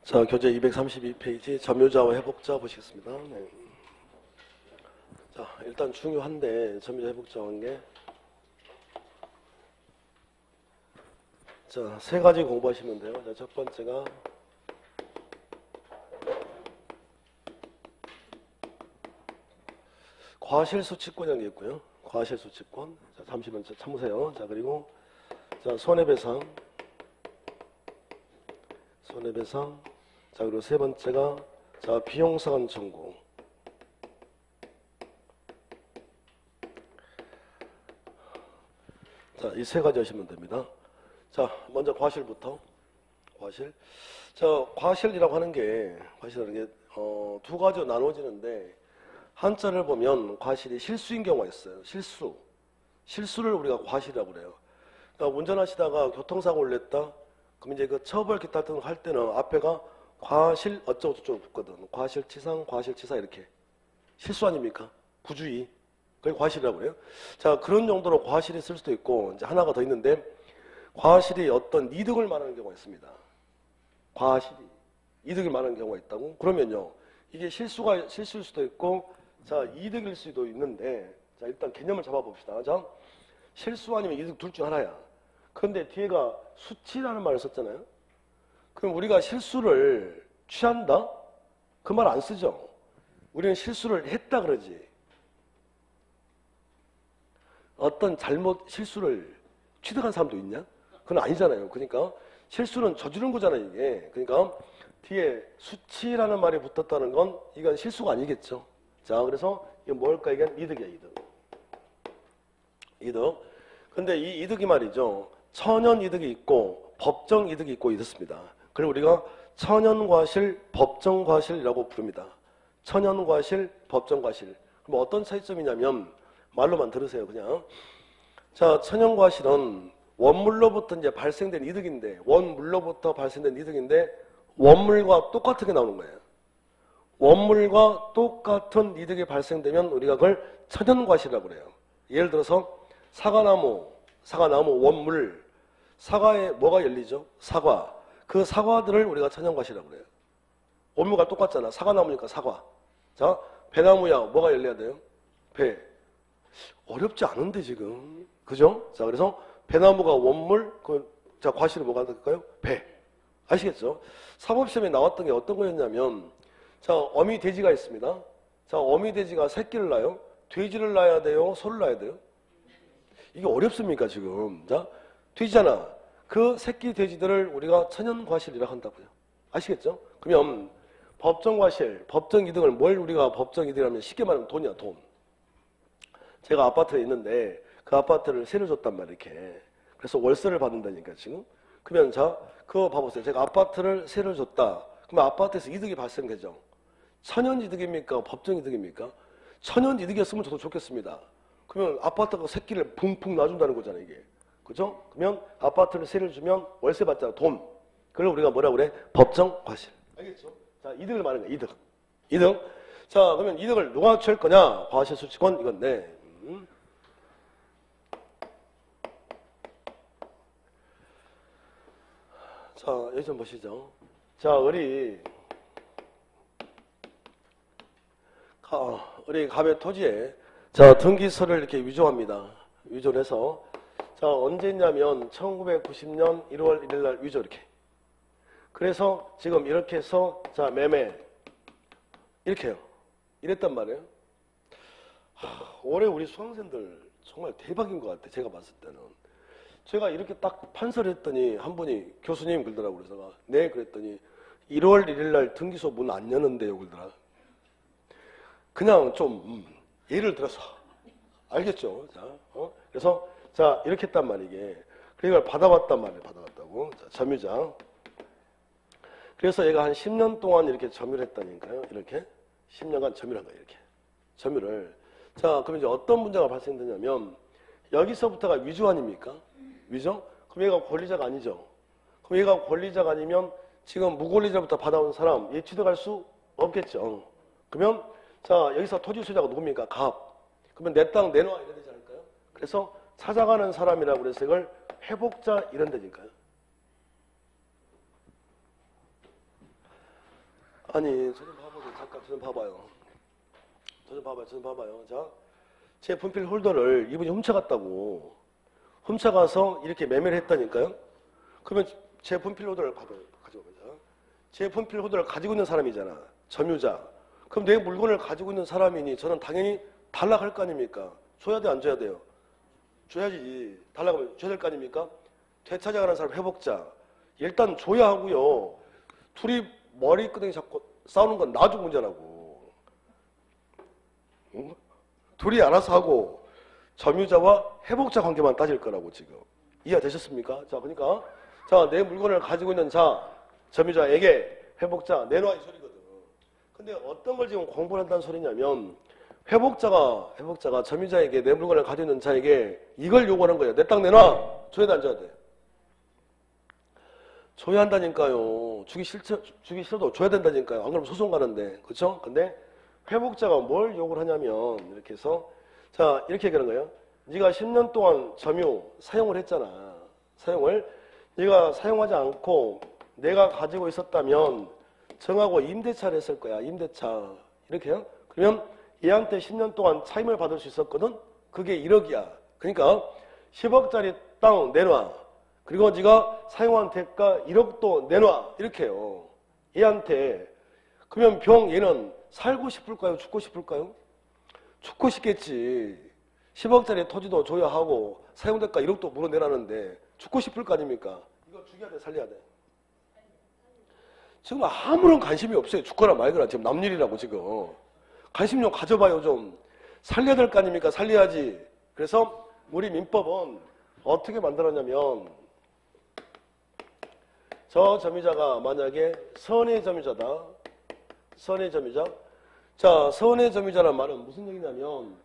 자, 교재 232페이지 점유자와 회복자 보시겠습니다. 네. 자, 일단 중요한데 점유자 회복자 관계. 자, 세 가지 공부하시면 돼요. 자, 첫 번째가 과실수칙권이라는 게 있고요. 과실수칙권. 자, 잠시만 참으세요. 자, 그리고 자, 손해배상. 손해배상. 자, 그리고 세 번째가 자, 비용상환 청구. 자, 이 세 가지 하시면 됩니다. 자, 먼저 과실부터. 과실. 자, 과실이라고 하는 게 두 가지로 나눠지는데 한자를 보면 과실이 실수인 경우가 있어요. 실수를 우리가 과실이라고 그래요. 그러니까 운전하시다가 교통사고를 냈다. 그럼 이제 그 처벌 기타 등을 할 때는 앞에가 과실 어쩌고저쩌고 붙거든. 과실치상, 과실치사 이렇게. 실수 아닙니까? 부주의. 그게 과실이라고 그래요. 자, 그런 용도로 과실이 있을 수도 있고, 이제 하나가 더 있는데, 과실이 어떤 이득을 말하는 경우가 있습니다. 과실이 이득을 말하는 경우가 있다고? 그러면요, 이게 실수일 수도 있고, 자, 이득일 수도 있는데, 자, 일단 개념을 잡아봅시다. 자, 실수 아니면 이득 둘 중 하나야. 그런데 뒤에가 수치라는 말을 썼잖아요. 그럼 우리가 실수를 취한다? 그 말 안 쓰죠. 우리는 실수를 했다 그러지. 어떤 실수를 취득한 사람도 있냐? 그건 아니잖아요. 그러니까 실수는 저지른 거잖아요, 이게. 그러니까 뒤에 수치라는 말이 붙었다는 건 이건 실수가 아니겠죠. 자, 그래서 이게 뭘까? 이게 이득이야, 이득. 근데 이 이득이 말이죠. 천연 이득이 있고 법정 이득이 있고 이렇습니다. 그리고 우리가 천연과실, 법정과실이라고 부릅니다. 천연과실, 법정과실. 그럼 어떤 차이점이냐면 말로만 들으세요, 그냥. 자, 천연과실은 원물로부터 이제 발생된 이득인데, 원물로부터 발생된 이득인데, 원물과 똑같은 게 나오는 거예요. 원물과 똑같은 이득이 발생되면 우리가 그걸 천연과실이라고 그래요. 예를 들어서 사과나무 원물, 사과에 뭐가 열리죠? 사과. 그 사과들을 우리가 천연과실이라고 그래요. 원물과 똑같잖아. 사과나무니까 사과. 자, 배나무야, 뭐가 열려야 돼요? 배. 어렵지 않은데 지금. 그죠? 자, 그래서 배나무가 원물, 자, 과실은 뭐가 될까요? 배. 아시겠죠? 사법시험에 나왔던 게 어떤 거였냐면, 자, 어미 돼지가 있습니다. 자, 어미 돼지가 새끼를 낳아요. 돼지를 낳아야 돼요? 소를 낳아야 돼요? 이게 어렵습니까, 지금? 자, 돼지잖아. 그 새끼 돼지들을 우리가 천연과실이라고 한다고요. 아시겠죠? 그러면 법정과실, 법정이득을 뭘 우리가 법정이득이라면 쉽게 말하면 돈이야, 돈. 제가 아파트에 있는데 그 아파트를 세를 줬단 말이에요, 이렇게. 그래서 월세를 받는다니까, 지금. 그러면 자, 그거 봐보세요. 제가 아파트를 세를 줬다. 그러면 아파트에서 이득이 발생되죠. 천연이득입니까? 법정이득입니까? 천연이득이었으면 저도 좋겠습니다. 그러면 아파트가 새끼를 붕붕 놔준다는 거잖아요, 이게. 그죠? 그러면 아파트를 세를 주면 월세 받잖아, 돈. 그걸 우리가 뭐라고 그래? 법정과실. 알겠죠? 자, 이득을 말하는 거야, 이득. 자, 그러면 이득을 누가 취할 거냐? 과실수칙권 이건데. 자, 여기 좀 보시죠. 자, 우리 갑의 토지에 자, 등기서를 이렇게 위조합니다. 위조를 해서 자, 언제 했냐면 1990년 1월 1일 날 위조 이렇게. 그래서 지금 이렇게 해서 자, 매매 이렇게 해요. 이랬단 말이에요. 올해 우리 수강생들 정말 대박인 것 같아. 제가 봤을 때는. 제가 이렇게 딱 판서를 했더니 한 분이 교수님 그러더라고. 그래서 내가 네 그랬더니 1월 1일 날 등기소 문 안 여는데요 그러더라. 그냥 좀 예를 들어서 알겠죠? 자, 그래서 자 이렇게 했단 말이게. 그걸 받아봤단 말이에요. 받아봤다고. 자, 점유자. 그래서 얘가 한 10년 동안 이렇게 점유를 했다니까요. 이렇게 10년간 점유를 한 거예요. 이렇게 점유를. 자, 그럼 이제 어떤 문제가 발생되냐면 여기서부터가 위조 아닙니까? 위조? 그럼 얘가 권리자가 아니죠. 그럼 얘가 권리자가 아니면 지금 무권리자부터 받아온 사람 얘 취득할 수 없겠죠. 그러면 자 여기서 토지 소유자가 누굽니까? 갑. 그러면 내 땅 내놔 이래야 되지 않을까요? 그래서 찾아가는 사람이라고 그래서 이걸 회복자 이런 데니까요. 아니, 저 좀 봐보세요. 잠깐, 저 좀 봐봐요. 저 좀 봐봐요. 자, 제 분필 홀더를 이분이 훔쳐갔다고. 훔쳐가서 이렇게 매매를 했다니까요? 그러면 제 분필 홀더를 가져보자. 제 분필 홀더를 가지고 있는 사람이잖아. 점유자. 그럼 내 물건을 가지고 있는 사람이니 저는 당연히 달라고 할 거 아닙니까? 줘야 돼, 안 줘야 돼요? 줘야지. 달라고 하면 줘야 될 거 아닙니까? 되찾아가는 사람 회복자. 일단 줘야 하고요. 둘이 머리끄댕이 잡고 싸우는 건 나중 문제라고. 응? 둘이 알아서 하고 점유자와 회복자 관계만 따질 거라고 지금. 이해되셨습니까? 자, 그러니까 자, 내 물건을 가지고 있는 자, 점유자에게 회복자 내놔 이 소리거든. 근데 어떤 걸 지금 공부를 한다는 소리냐면 회복자가 점유자에게 내 물건을 가지고 있는 자에게 이걸 요구하는 거예요. 내 땅 내놔. 줘야 돼, 안 줘야 돼? 줘야 한다니까요. 주기 싫어도 줘야 된다니까요. 안 그러면 소송 가는데. 그렇죠? 근데 회복자가 뭘 요구를 하냐면 이렇게 해서 자, 이렇게 얘기하는 거예요. 네가 10년 동안 점유 사용을 했잖아. 사용을 네가 사용하지 않고 내가 가지고 있었다면 정하고 임대차를 했을 거야. 임대차. 이렇게요. 그러면 얘한테 10년 동안 차임을 받을 수 있었거든. 그게 1억이야. 그러니까 10억짜리 땅 내놔. 그리고 네가 사용한 대가 1억도 내놔. 이렇게 해요. 얘한테. 그러면 얘는 살고 싶을까요? 죽고 싶을까요? 죽고 싶겠지. 10억짜리 토지도 줘야 하고 사용대가 1억도 물어내라는데 죽고 싶을 거 아닙니까? 이거 죽여야 돼, 살려야 돼? 지금 아무런 관심이 없어요. 죽거나 말거나 지금 남일이라고 지금. 관심 좀 가져봐요 좀. 살려야 될 거 아닙니까? 살려야지. 그래서 우리 민법은 어떻게 만들었냐면 저 점유자가 만약에 선의 점유자다. 선의 점유자. 자, 선의 점유자란 말은 무슨 얘기냐면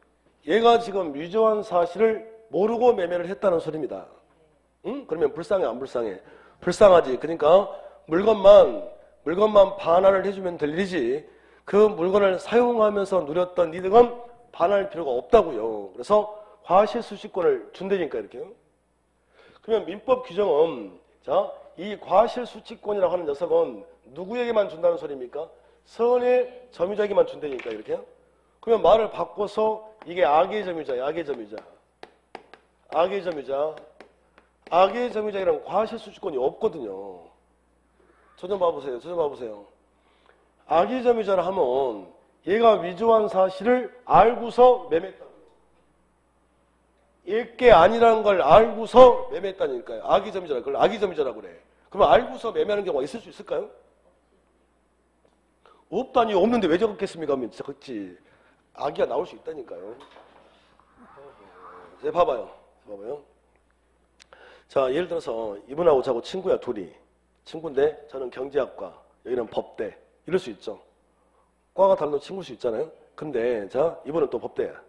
얘가 지금 위조한 사실을 모르고 매매를 했다는 소리입니다. 응? 그러면 불쌍해 안 불쌍해? 불쌍하지. 그러니까 물건만 반환을 해주면 될 일이지 그 물건을 사용하면서 누렸던 이득은 반환할 필요가 없다고요. 그래서 과실수취권을 준다니까 이렇게요. 그러면 민법 규정은 자, 이 과실수취권이라고 하는 녀석은 누구에게만 준다는 소리입니까? 선의 점유자에게만 준다니까 이렇게요. 그러면 말을 바꿔서 이게 악의 점유자야. 악의 점유자. 악의 점유자. 악의 점유자에게는 과실수취권이 없거든요. 저 좀 봐보세요. 저 좀 봐보세요. 악의 점유자라 하면 얘가 위조한 사실을 알고서 매매했다고요. 얘게 아니라는 걸 알고서 매매했다니까요. 악의 점유자라. 그걸 악의 점유자라고 그래. 그러면 알고서 매매하는 경우가 있을 수 있을까요? 없다니. 없는데 왜 적었겠습니까? 하면 진짜 그렇지. 악의가 나올 수 있다니까요. 이제 봐봐요. 자, 예를 들어서 이분하고 저하고 친구야, 둘이. 친구인데 저는 경제학과, 여기는 법대. 이럴 수 있죠. 과가 다른 친구일 수 있잖아요. 근데 자, 이분은 또 법대야.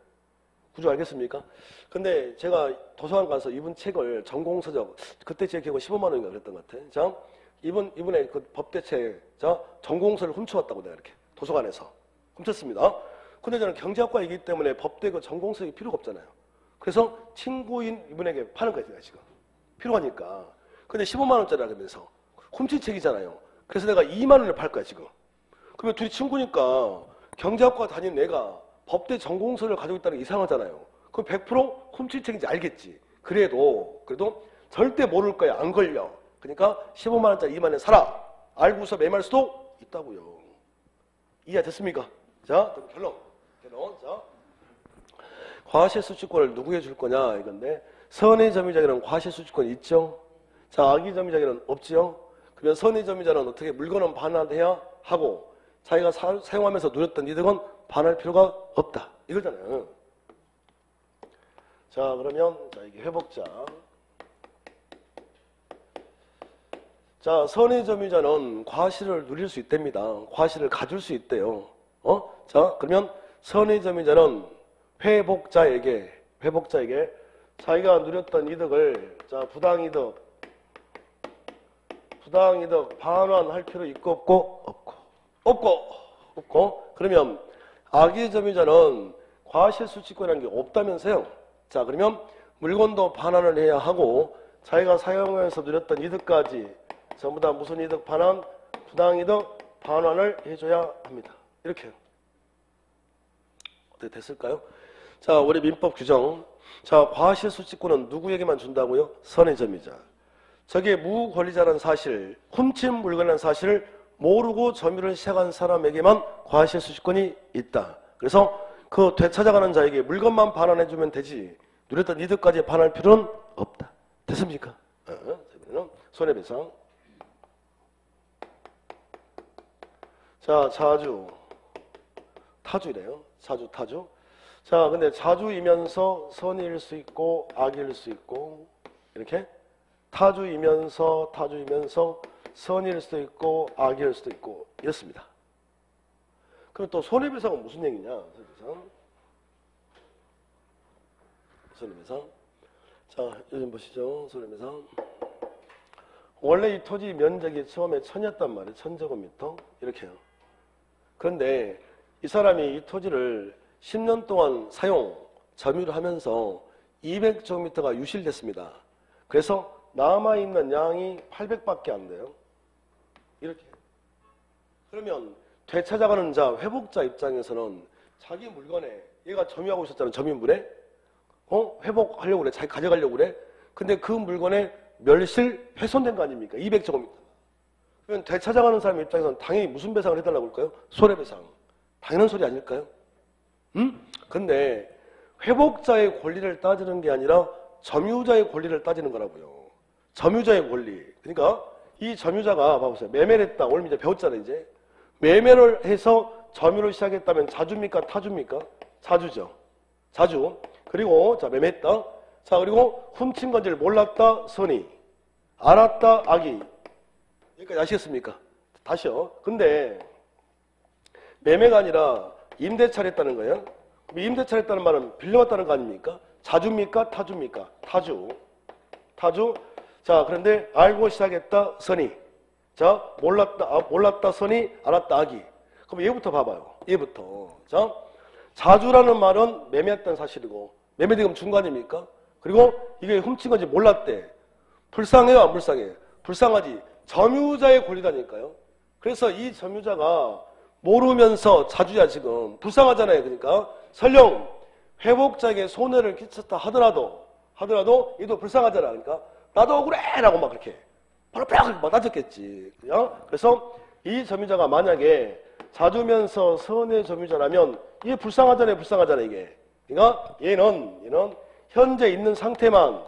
구조 알겠습니까? 근데 제가 도서관 가서 이분 책을 전공서적, 그때 제 기억은 15만 원인가 그랬던 것 같아. 자, 이분의 그 법대 책, 자, 전공서를 훔쳐왔다고 내가 이렇게 도서관에서 훔쳤습니다. 근데 저는 경제학과이기 때문에 법대 그 전공서가 필요가 없잖아요. 그래서 친구인 이분에게 파는 거예요, 제가 지금. 필요하니까. 근데 15만 원짜리라 그러면서 훔친 책이잖아요. 그래서 내가 2만 원을 팔 거야, 지금. 그러면 둘이 친구니까 경제학과 다니는 애가 법대 전공서를 가지고 있다는 게 이상하잖아요. 그럼 100% 훔친 책인지 알겠지. 그래도 절대 모를 거야. 안 걸려. 그러니까 15만 원짜리 2만 원에 사라. 알고서 매매할 수도 있다고요. 이해됐습니까? 자, 결론. 자, 과실수취권을 누구에게 줄 거냐 이건데 선의 점유자에게는 과실수취권이 있죠. 자, 악의 점유자에게는 없지요. 그러면 선의 점유자는 어떻게 물건은 반환해야 하고 자기가 사용하면서 누렸던 이득은 반할 필요가 없다. 이거잖아요. 자, 그러면 자, 이게 회복자. 자, 선의 점유자는 과실을 누릴 수 있답니다. 과실을 가질 수 있대요. 자, 그러면 선의 점유자는 회복자에게 자기가 누렸던 이득을 자, 부당이득 반환할 필요 있고 없고 그러면 악의 점유자는 과실수취권이라는 게 없다면서요. 자, 그러면 물건도 반환을 해야 하고 자기가 사용해서 누렸던 이득까지 전부 다 무슨 이득 반환, 부당이득 반환을 해줘야 합니다. 이렇게요. 어떻게 됐을까요? 자, 우리 민법 규정. 자, 과실수직권은 누구에게만 준다고요? 선의점유자. 저게 무권리자라는 사실, 훔친 물건이라는 사실을 모르고 점유를 시작한 사람에게만 과실수직권이 있다. 그래서 그 되찾아가는 자에게 물건만 반환해주면 되지 누렸던 이득까지 반환할 필요는 없다. 됐습니까? 손해배상. 자, 자주. 타주래요. 자주, 타주. 자, 근데 자주이면서 선의일 수 있고 악일 수 있고 이렇게 타주이면서 선의일 수도 있고 악일 수도 있고 이렇습니다. 그럼 또 손해배상은 무슨 얘기냐? 손해배상. 자, 요즘 보시죠. 손해배상. 원래 이 토지 면적이 처음에 1000이었단 말이에요. 1000제곱미터. 이렇게요. 그런데 이 사람이 이 토지를 10년 동안 사용, 점유를 하면서 200제곱미터가 유실됐습니다. 그래서 남아있는 양이 800밖에 안 돼요. 이렇게. 그러면 되찾아가는 자, 회복자 입장에서는 자기 물건에 얘가 점유하고 있었잖아요. 점유물에. 회복하려고 그래. 자기 가져가려고 그래. 근데 그 물건에 멸실, 훼손된 거 아닙니까? 200제곱미터. 그러면 되찾아가는 사람 입장에서는 당연히 무슨 배상을 해달라고 할까요? 손해배상. 당연한 소리 아닐까요? 근데 회복자의 권리를 따지는 게 아니라 점유자의 권리를 따지는 거라고요. 점유자의 권리. 그러니까 이 점유자가 봐보세요. 매매를 했다. 오늘 이제 배웠잖아요. 이제. 매매를 해서 점유를 시작했다면 자주입니까? 타주입니까? 자주죠. 자주. 그리고 자 매매했다. 자 그리고 훔친 건지를 몰랐다. 선의. 알았다. 악의. 여기까지 아시겠습니까? 다시요. 근데 매매가 아니라 임대차를 했다는 거예요. 임대차를 했다는 말은 빌려왔다는 거 아닙니까? 자주입니까? 타주입니까? 타주. 타주. 자, 그런데 알고 시작했다. 선의. 자, 몰랐다. 선의. 알았다. 악의. 그럼 얘부터 봐봐요. 얘부터. 자, 자주라는 말은 매매했다는 사실이고 매매대금 준 거 아닙니까? 그리고 이게 훔친 건지 몰랐대. 불쌍해요? 안 불쌍해? 불쌍하지. 점유자의 권리라니까요. 그래서 이 점유자가 모르면서 자주야 지금 불쌍하잖아요. 그러니까 설령 회복자에게 손해를 끼쳤다 하더라도 얘도 불쌍하잖아. 그러니까 나도 억울해라고 막 그렇게 바로 막 따졌겠지. 그래서 이 점유자가 만약에 자주면서 선의 점유자라면 이게 불쌍하잖아요. 이게. 그러니까 얘는 현재 있는 상태만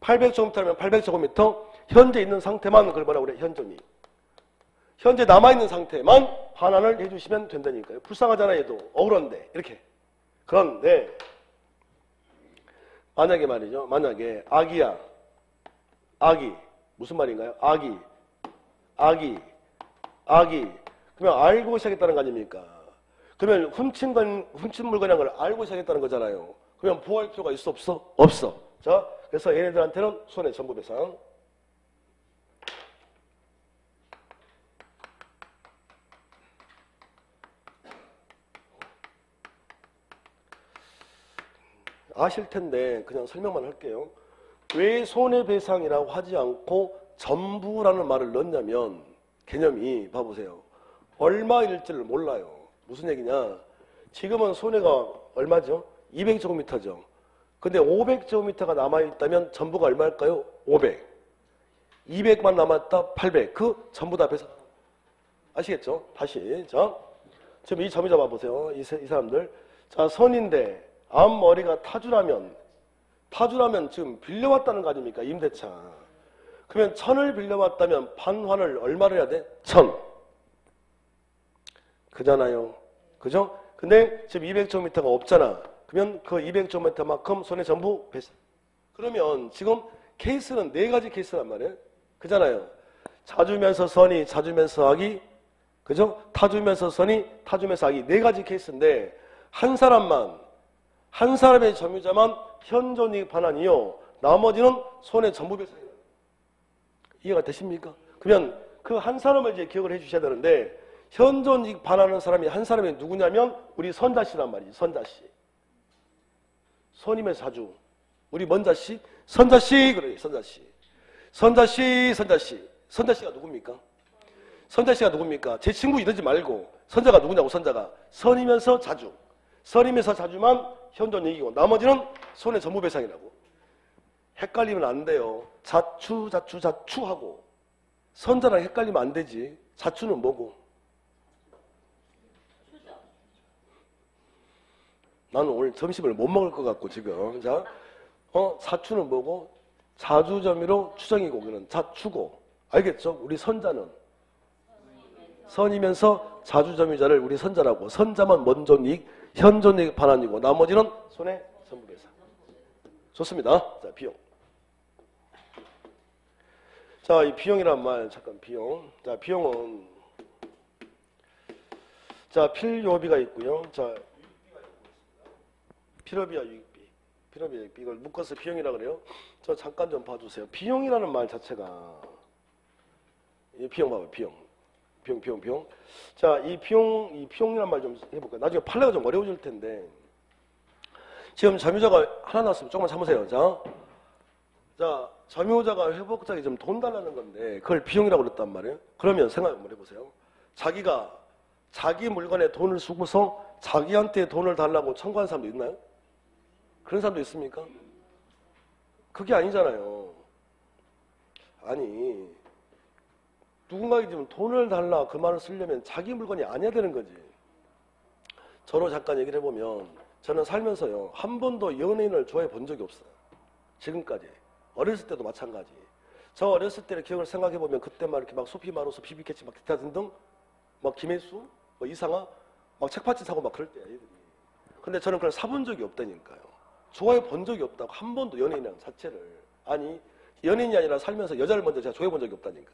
800제곱미터면 800제곱미터 현재 있는 상태만 그걸 뭐라고 그래? 현존이. 현재 남아있는 상태만 반환을 해주시면 된다니까요. 불쌍하잖아요. 얘도. 억울한데. 이렇게. 그런데 만약에 말이죠. 만약에 악이야. 악이. 무슨 말인가요? 악이. 그러면 알고 시작했다는 거 아닙니까? 그러면 훔친 물건이라는 걸 알고 시작했다는 거잖아요. 그러면 보호할 필요가 있어? 없어? 없어. 자, 그래서 얘네들한테는 손해 전부배상. 아실 텐데 그냥 설명만 할게요. 왜 손해배상이라고 하지 않고 전부라는 말을 넣냐면 개념이 봐보세요. 얼마일지를 몰라요. 무슨 얘기냐. 지금은 손해가 얼마죠? 200제곱미터죠. 근데 500제곱미터가 남아있다면 전부가 얼마일까요? 500. 200만 남았다? 800. 그 전부 다 배상. 아시겠죠? 다시. 자, 지금 이 점유자 봐보세요. 이 사람들. 자, 선인데 앞머리가 타주라면 지금 빌려왔다는 거 아닙니까? 임대차. 그러면 1000을 빌려왔다면 반환을 얼마를 해야 돼? 1000. 그잖아요. 그죠? 근데 지금 200제곱미터가 없잖아. 그러면 그 200제곱미터만큼 손해 전부 배상. 그러면 지금 케이스는 4가지 케이스란 말이에요. 그잖아요. 자주면서 선의, 자주면서 악의. 그죠? 타주면서 선의, 타주면서 악의. 4가지 케이스인데 한 사람의 점유자만 현존이익 반환이요. 나머지는 손해 전부 배상이에요. 이해가 되십니까? 그러면 그 한 사람을 이제 기억을 해 주셔야 되는데 현존이익 반환하는 사람이 한 사람이 누구냐면 우리 선자씨란 말이지. 선자씨. 선임의 자주. 우리 먼자씨? 선자씨. 그래. 선자씨. 선자씨가 누굽니까? 선자 씨가 누굽니까? 제 친구 이러지 말고 선자가 누구냐고. 선자가 선이면서 자주, 선이면서 자주만 현존이익이고 나머지는 손해 전무배상이라고. 헷갈리면 안 돼요. 자추 자추하고 선자랑 헷갈리면 안 되지. 자추는 뭐고? 나는 오늘 점심을 못 먹을 것 같고 지금. 자, 자추는 뭐고? 자주점유로 추정이고 그는 자추고. 알겠죠? 우리 선자는 선이면서 자주점유자를 우리 선자라고. 선자만 먼존이익, 현존이익 반환이고 나머지는 손해 전무배상. 좋습니다. 자, 비용. 자, 이 비용이란 말 잠깐 비용. 자, 비용은 자 필요비가 있고요. 자, 필요비와 유익비, 필요비와 유익비 이걸 묶어서 비용이라 그래요. 저 잠깐 좀 봐주세요. 비용이라는 말 자체가 이 비용 봐봐요. 비용. 자, 이 비용이라는 말 좀 해볼까요? 나중에 판례가 좀 어려워질 텐데 지금 점유자가 하나 나왔으면 조금만 참으세요. 자, 점유자가 회복자에게 좀 돈 달라는 건데 그걸 비용이라고 그랬단 말이에요. 그러면 생각 한번 해보세요. 자기가 자기 물건에 돈을 쓰고서 자기한테 돈을 달라고 청구하는 사람도 있나요? 그런 사람도 있습니까? 그게 아니잖아요. 아니, 누군가에게 지금 돈을 달라 그 말을 쓰려면 자기 물건이 아니어야 되는 거지. 저로 잠깐 얘기를 해보면 저는 살면서요 한 번도 연예인을 좋아해 본 적이 없어요. 지금까지. 어렸을 때도 마찬가지. 저 어렸을 때의 기억을 생각해보면 그때 막 이렇게 막 소피 마로서 비비캐치 막 기타 등등 막 김혜수 뭐 이상아 막 책받침 사고 막 그럴 때야 애들이. 근데 저는 그걸 사본 적이 없다니까요. 좋아해 본 적이 없다고. 한 번도 연예인이라는 자체를. 아니 연예인이 아니라 살면서 여자를 먼저 제가 좋아해 본 적이 없다니까.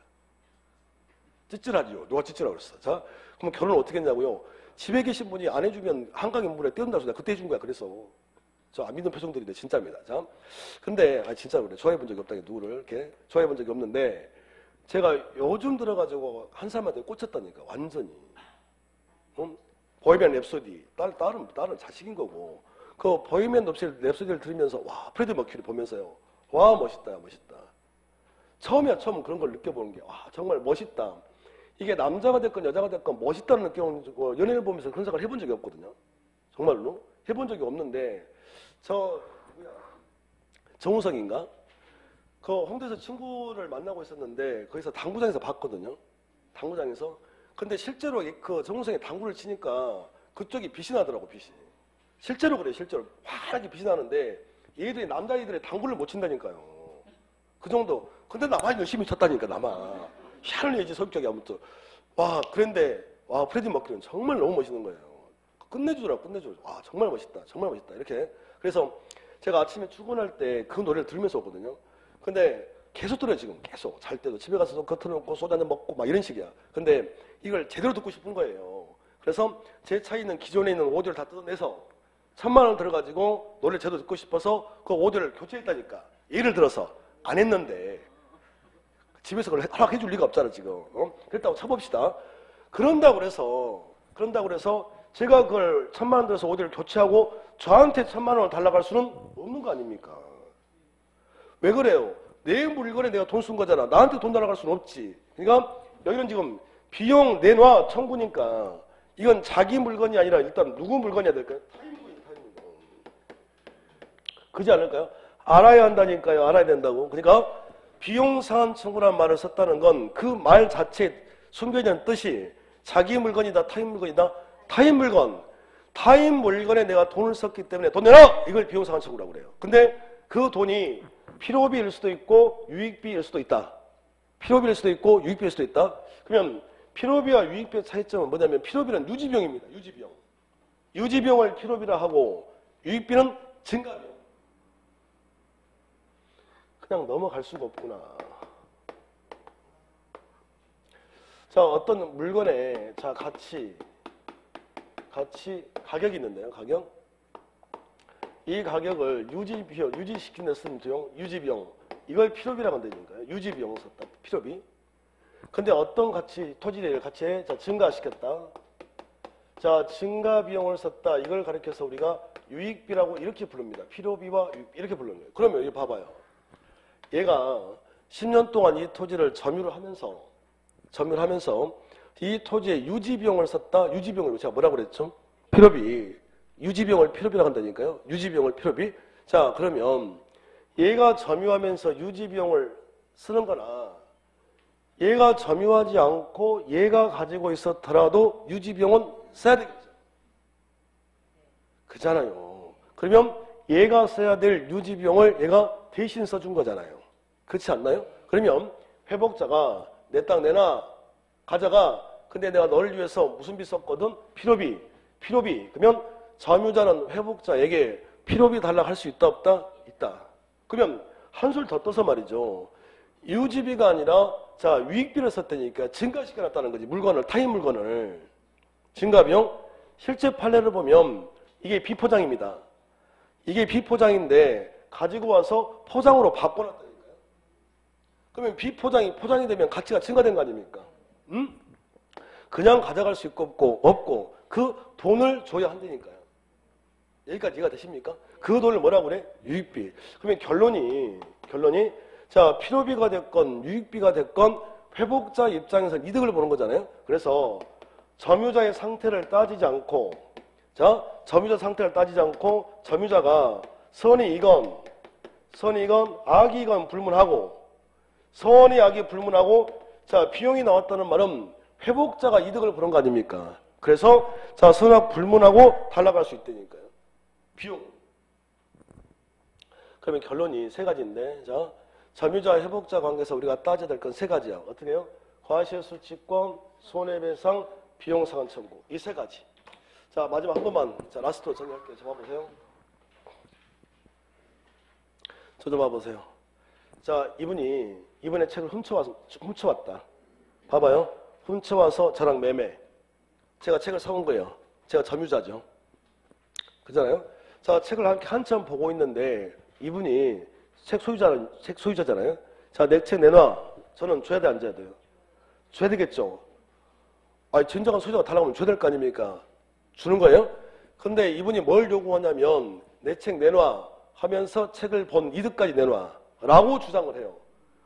찌질하지요. 누가 찌질하고 그랬어. 자, 그럼 결혼을 어떻게 했냐고요. 집에 계신 분이 안 해주면 한강에 물에 띄운다 해서 내가 그때 해준 거야. 그래서 저 안 믿는 표정들인데 진짜입니다. 자, 근데 진짜로 그래. 좋아해 본 적이 없다니 누구를 이렇게 좋아해 본 적이 없는데 제가 요즘 들어가지고 한 사람한테 꽂혔다니까. 완전히. 보이맨 랩소디. 딸은 자식인 거고. 그 보이맨 랩소디를 들으면서 와 프레디 머큐리 보면서요. 와 멋있다. 처음 그런 걸 느껴보는 게 와 정말 멋있다. 이게 남자가 됐건 여자가 됐건 멋있다는 느낌을 연예인을 보면서 그런 생각을 해본 적이 없거든요. 정말로 해본 적이 없는데 정우성인가? 그 홍대에서 친구를 만나고 있었는데 거기서 당구장에서 봤거든요. 당구장에서. 근데 실제로 그 정우성이 당구를 치니까 그쪽이 빛이 나더라고. 빛이. 실제로 그래. 실제로 환하게 빛이 나는데 얘들이 남자애들이 당구를 못 친다니까요. 그 정도. 근데 나만 열심히 쳤다니까. 나만. 희한해지 성격이 아무튼. 와 그런데 와 프레디 머큐리는 정말 너무 멋있는 거예요. 끝내주더라. 와 정말 멋있다. 이렇게. 그래서 제가 아침에 출근할 때 그 노래를 들으면서 오거든요. 근데 계속 들어요. 지금 계속. 잘 때도 집에 가서 겉어놓고 소주 한잔 먹고 막 이런 식이야. 근데 이걸 제대로 듣고 싶은 거예요. 그래서 제 차에 있는 기존에 있는 오디오를 다 뜯어내서 1,000만 원 들어가지고 노래를 제대로 듣고 싶어서 그 오디오를 교체했다니까. 예를 들어서 안 했는데 집에서 그걸 허락해 줄 리가 없잖아 지금. 그랬다고 쳐봅시다. 그런다고 그래서 제가 그걸 1,000만 원 들어서 오디오를 교체하고 저한테 1,000만 원을 달라고 할 수는 없는 거 아닙니까? 왜 그래요? 내 물건에 내가 돈 쓴 거잖아. 나한테 돈 달라고 할 수는 없지. 그러니까 여기는 지금 비용 내놔 청구니까 이건 자기 물건이 아니라 일단 누구 물건이어야 될까요? 타인 물건. 그지 않을까요? 알아야 한다니까요. 알아야 된다고. 그러니까 비용 상환 청구라는 말을 썼다는 건 그 말 자체에 숨겨 있는 뜻이 자기 물건이다 타인 물건이다. 타인 물건에 내가 돈을 썼기 때문에 돈 내놔! 이걸 비용 상환 청구라고 그래요. 근데 그 돈이 필요비일 수도 있고 유익비일 수도 있다. 필요비일 수도 있고 유익비일 수도 있다. 그러면 필요비와 유익비의 차이점은 뭐냐면 필요비는 유지비용입니다. 유지비용을 필요비라 하고 유익비는 증가비용. 그냥 넘어갈 수가 없구나. 자, 어떤 물건에 가격이 있는데요. 가격. 이 가격을 유지시키는 데 쓰는 비용, 유지비용. 이걸 필요비라고 한다니까요. 유지비용을 썼다. 필요비. 근데 어떤 토지의 가치에 증가시켰다. 자, 증가비용을 썼다. 이걸 가리켜서 우리가 유익비라고 이렇게 부릅니다. 필요비와 유익비 이렇게 부르는 거예요. 그러면 여기 봐봐요. 얘가 10년 동안 이 토지를 점유를 하면서 점유를 하면서 이 토지에 유지비용을 썼다. 유지비용을 제가 뭐라고 그랬죠? 필요비. 유지비용을 필요비라고 한다니까요. 유지비용을 필요비. 자, 그러면 얘가 점유하면서 유지비용을 쓰는 거나 얘가 점유하지 않고 얘가 가지고 있었더라도 유지비용은 써야 되겠죠. 그잖아요. 그러면 얘가 써야 될 유지비용을 얘가 대신 써준 거잖아요. 그렇지 않나요? 그러면 회복자가 내 땅 내놔 가져가. 근데 내가 너를 위해서 무슨 비 썼거든? 필요비. 그러면 점유자는 회복자에게 필요비 달라고 할 수 있다 없다? 있다. 그러면 한술 더 떠서 말이죠. 유지비가 아니라 자 유익비를 썼다니까 증가시켜놨다는 거지. 물건을 타인 물건을. 증가비용. 실제 판례를 보면 이게 비포장입니다. 이게 비포장인데 가지고 와서 포장으로 바꿔놨다니까요. 그러면 비포장이 포장이 되면 가치가 증가된 거 아닙니까? 응? 그냥 가져갈 수 있고 없고 그 돈을 줘야 한다니까요. 여기까지 이해가 되십니까? 그 돈을 뭐라고 그래? 유익비. 그러면 결론이 자 필요비가 됐건 유익비가 됐건 회복자 입장에서 이득을 보는 거잖아요. 그래서 점유자의 상태를 따지지 않고 자 점유자 상태를 따지지 않고 점유자가 선이이건 악이건 불문하고 선이 악이 불문하고 자 비용이 나왔다는 말은 회복자가 이득을 보는 거 아닙니까? 그래서 자 선악 불문하고 달라갈 수 있다니까요. 비용. 그러면 결론이 세 가지인데 자 점유자 회복자 관계에서 우리가 따져야 될 건 세 가지야. 어떻게 해요? 과실수취권, 손해배상, 비용상환 청구. 이 세 가지. 자 마지막 한 번만 자 라스트로 정리할게요. 저 봐보세요. 저 좀 봐보세요. 자 이분이 이번에 책을 훔쳐왔다. 봐봐요. 훔쳐와서 저랑 매매. 제가 책을 사온 거예요. 제가 점유자죠. 그잖아요. 자 책을 한참 보고 있는데 이분이 책 소유자잖아요. 자 내 책 내놔. 저는 줘야 돼 안 줘야 돼요? 줘야 되겠죠. 아니 진정한 소유자가 달라고 하면 줘야 될 거 아닙니까? 주는 거예요. 근데 이분이 뭘 요구하냐면 내 책 내놔 하면서 책을 본 이득까지 내놔 라고 주장을 해요.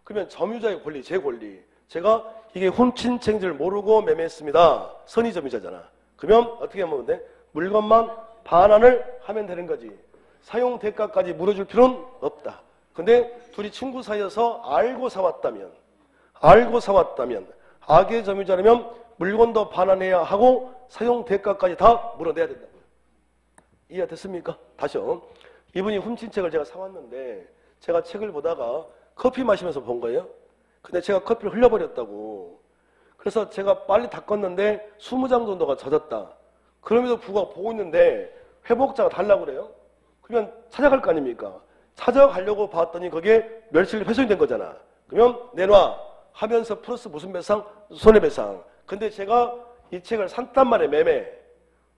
그러면 점유자의 권리, 제 권리. 제가 이게 훔친 책인 줄 모르고 매매했습니다. 선의 점유자잖아. 그러면 어떻게 하면 돼? 물건만 반환을 하면 되는 거지. 사용 대가까지 물어줄 필요는 없다. 근데 둘이 친구 사이여서 알고 사왔다면 악의 점유자라면 물건도 반환해야 하고 사용 대가까지 다 물어내야 된다고요. 이해가 됐습니까? 다시요. 이분이 훔친 책을 제가 사왔는데 제가 책을 보다가 커피 마시면서 본 거예요. 근데 제가 커피를 흘려버렸다고. 그래서 제가 빨리 닦았는데 20장 정도가 젖었다. 그럼에도 불구하고 보고 있는데 회복자가 달라고 그래요. 그러면 찾아갈 거 아닙니까? 찾아가려고 봤더니 그게 멸실 훼손이 된 거잖아. 그러면 내놔 하면서 플러스 무슨 배상? 손해배상. 근데 제가 이 책을 샀단 말이에요. 매매.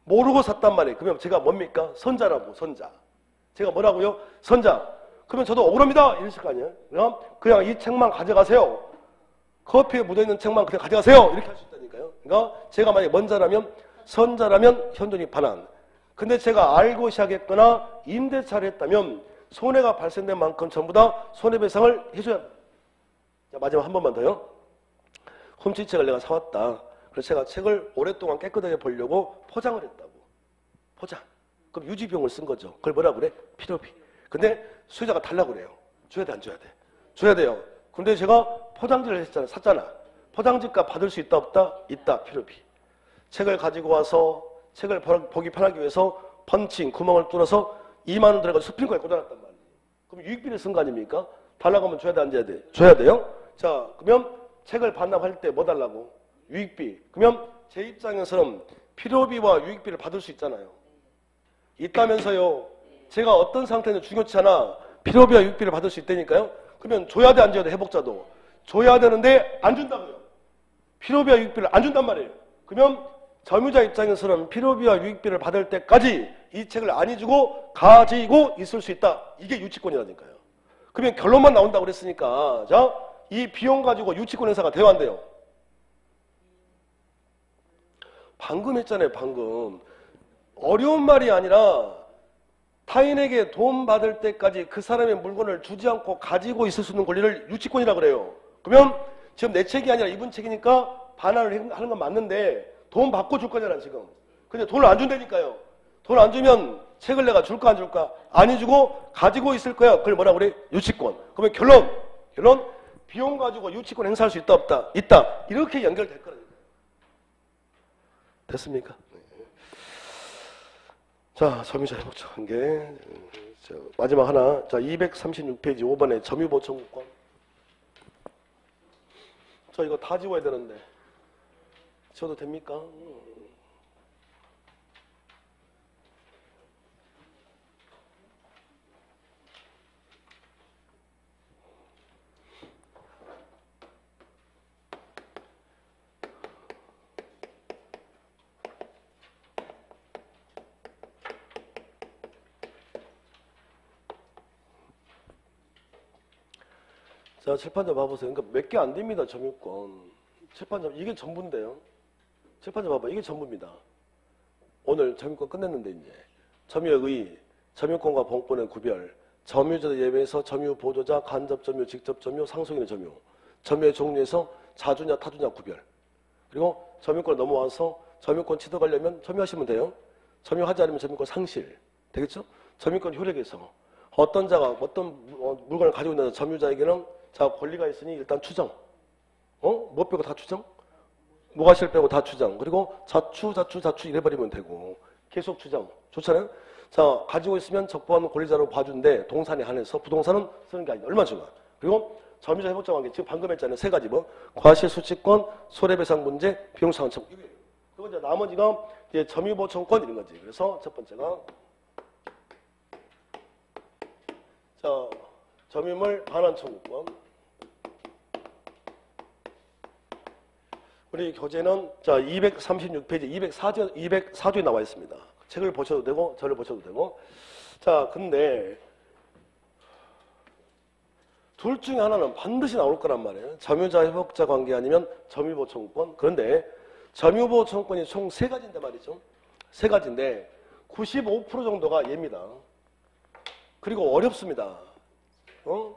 모르고 샀단 말이에요. 그러면 제가 뭡니까? 선자라고. 선자. 제가 뭐라고요? 선자. 그러면 저도 억울합니다. 이러실 거 아니에요? 그냥 이 책만 가져가세요. 커피에 묻어있는 책만 그냥 가져가세요. 이렇게 할 수 있다니까요. 그러니까 제가 만약에 먼저라면 선자라면 현존이 반환. 근데 제가 알고 시작했거나 임대차를 했다면 손해가 발생된 만큼 전부 다 손해배상을 해줘야 합니다. 자, 마지막 한 번만 더요. 훔친 책을 내가 사왔다. 그래서 제가 책을 오랫동안 깨끗하게 보려고 포장을 했다고. 포장. 그럼 유지비용을 쓴 거죠. 그걸 뭐라 그래? 필요비. 근데 수요자가 달라고 그래요. 줘야 돼 안 줘야 돼? 줘야 돼요. 근데 제가 포장지를 샀잖아. 포장지값 받을 수 있다 없다? 있다. 필요비. 책을 가지고 와서 책을 보기 편하기 위해서 펀칭 구멍을 뚫어서 2만 원 들어가서 스프링크에 꽂아놨단 말이에요. 그럼 유익비를 쓴 거 아닙니까? 달라고 하면 줘야 돼 안 줘야 돼? 줘야 돼요. 자 그러면 책을 반납할 때 뭐 달라고? 유익비. 그러면 제 입장에서는 필요비와 유익비를 받을 수 있잖아요. 있다면서요. 제가 어떤 상태는 중요치 않아. 필요비와 유익비를 받을 수 있다니까요. 그러면 줘야 돼 안 줘야 돼? 회복자도. 줘야 되는데 안 준다고요. 필요비와 유익비를 안 준단 말이에요. 그러면 점유자 입장에서는 필요비와 유익비를 받을 때까지 이 책을 안 해주고 가지고 있을 수 있다. 이게 유치권이라니까요. 그러면 결론만 나온다고 그랬으니까 자, 이 비용 가지고 유치권 행사가 돼요 안 돼요? 방금 했잖아요. 방금. 어려운 말이 아니라 타인에게 돈 받을 때까지 그 사람의 물건을 주지 않고 가지고 있을 수 있는 권리를 유치권이라고 그래요. 그러면 지금 내 책이 아니라 이분 책이니까 반환을 하는 건 맞는데 돈 받고 줄 거잖아 지금. 근데 돈을 안 준다니까요. 돈 안 주면 책을 내가 줄까 안 줄까? 안 해주고 가지고 있을 거야. 그걸 뭐라 그래? 유치권. 그러면 결론 비용 가지고 유치권 행사할 수 있다 없다? 있다. 이렇게 연결될 거라니까. 됐습니까? 네. 자, 점유자 회복자 관계. 마지막 하나. 자, 236페이지 5번에 점유보호 청구권. 저 이거 다 지워야 되는데 지워도 됩니까? 자, 칠판자 봐보세요. 그러니까 몇 개 안 됩니다, 점유권. 칠판자, 이게 전부인데요. 칠판자 봐봐. 이게 전부입니다. 오늘 점유권 끝냈는데, 이제. 점유의 의, 점유권과 본권의 구별, 점유자 예외에서 점유 보조자, 간접 점유, 직접 점유, 상속인의 점유, 점유의 종류에서 자주냐, 타주냐 구별. 그리고 점유권 넘어와서 점유권 취득하려면 점유하시면 돼요. 점유하지 않으면 점유권 상실. 되겠죠? 점유권 효력에서 어떤 자가 어떤 물건을 가지고 있는 점유자에게는 자, 권리가 있으니 일단 추정. 뭐 빼고 다 추정? 무과실 빼고 다 추정. 그리고 자추 이래버리면 되고. 계속 추정. 좋잖아요? 자, 가지고 있으면 적법한 권리자로 봐준데 동산에 한해서 부동산은 쓰는 게 아니다. 얼마 중요해. 그리고 점유자 회복자 관계. 지금 방금 했잖아요. 세 가지 뭐. 과실수취권, 손해배상 문제, 비용상환청. 그리고 이제 나머지가 이제 점유보청권 이런 거지. 그래서 첫 번째가 자, 점유물 반환 청구권. 우리 교재는 자 236페이지 204조에 나와 있습니다. 책을 보셔도 되고 저를 보셔도 되고. 자, 근데 둘 중에 하나는 반드시 나올 거란 말이에요. 점유자 회복자 관계 아니면 점유보호 청구권. 그런데 점유보호 청구권이 총 세 가지인데 말이죠. 세 가지인데 95% 정도가 얘입니다. 그리고 어렵습니다.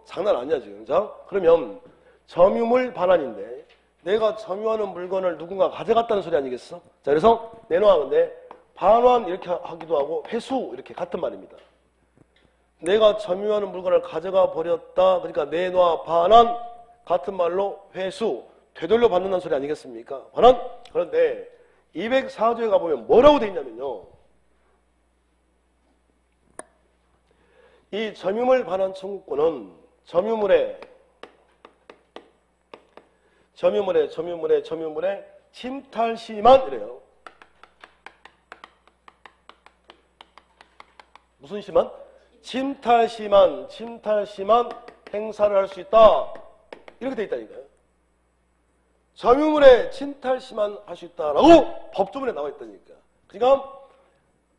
장난 아니야 지금. 자, 그러면 점유물 반환인데 내가 점유하는 물건을 누군가 가져갔다는 소리 아니겠어? 자, 그래서 내놓았는데 반환 이렇게 하기도 하고 회수 이렇게 같은 말입니다. 내가 점유하는 물건을 가져가 버렸다. 그러니까 내놔 반환 같은 말로 회수 되돌려 받는다는 소리 아니겠습니까? 반환. 그런데 204조에 가보면 뭐라고 돼 있냐면요. 이 점유물 반환 청구권은 점유물의 침탈 시만 이래요. 무슨 시만? 침탈 시만 행사를 할 수 있다. 이렇게 돼 있다니까요. 점유물의 침탈 시만 할 수 있다라고 법조문에 나와 있다니까. 그러니까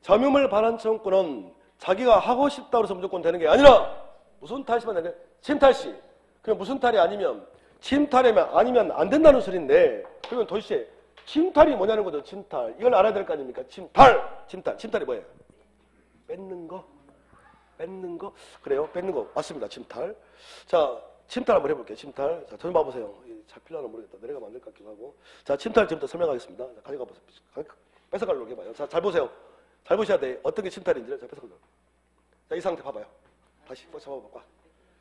점유물 반환 청구권은 자기가 하고 싶다고 해서 무조건 되는 게 아니라 무슨 탈시만 되냐? 침탈시. 그냥 무슨 탈이 아니면 침탈이면 아니면 안 된다는 소리인데 그러면 도대체 침탈이 뭐냐는 거죠. 침탈. 이걸 알아야 될 거 아닙니까? 침탈이 뭐예요? 뺏는 거? 그래요. 뺏는 거 맞습니다. 침탈. 자, 침탈 한번 해볼게요. 침탈. 자, 저 좀 봐보세요. 잡힐려나 모르겠다. 내려가면 안 될 것 같기도 하고. 자, 침탈 지금부터 설명하겠습니다. 자, 가져가 보세요. 뺏어가려고 해봐요. 자, 잘 보세요. 잘 보셔야 돼. 어떤 게 침탈인지를. 자, 뺏어가려고. 자, 이 상태 봐봐요. 다시 잡아봐.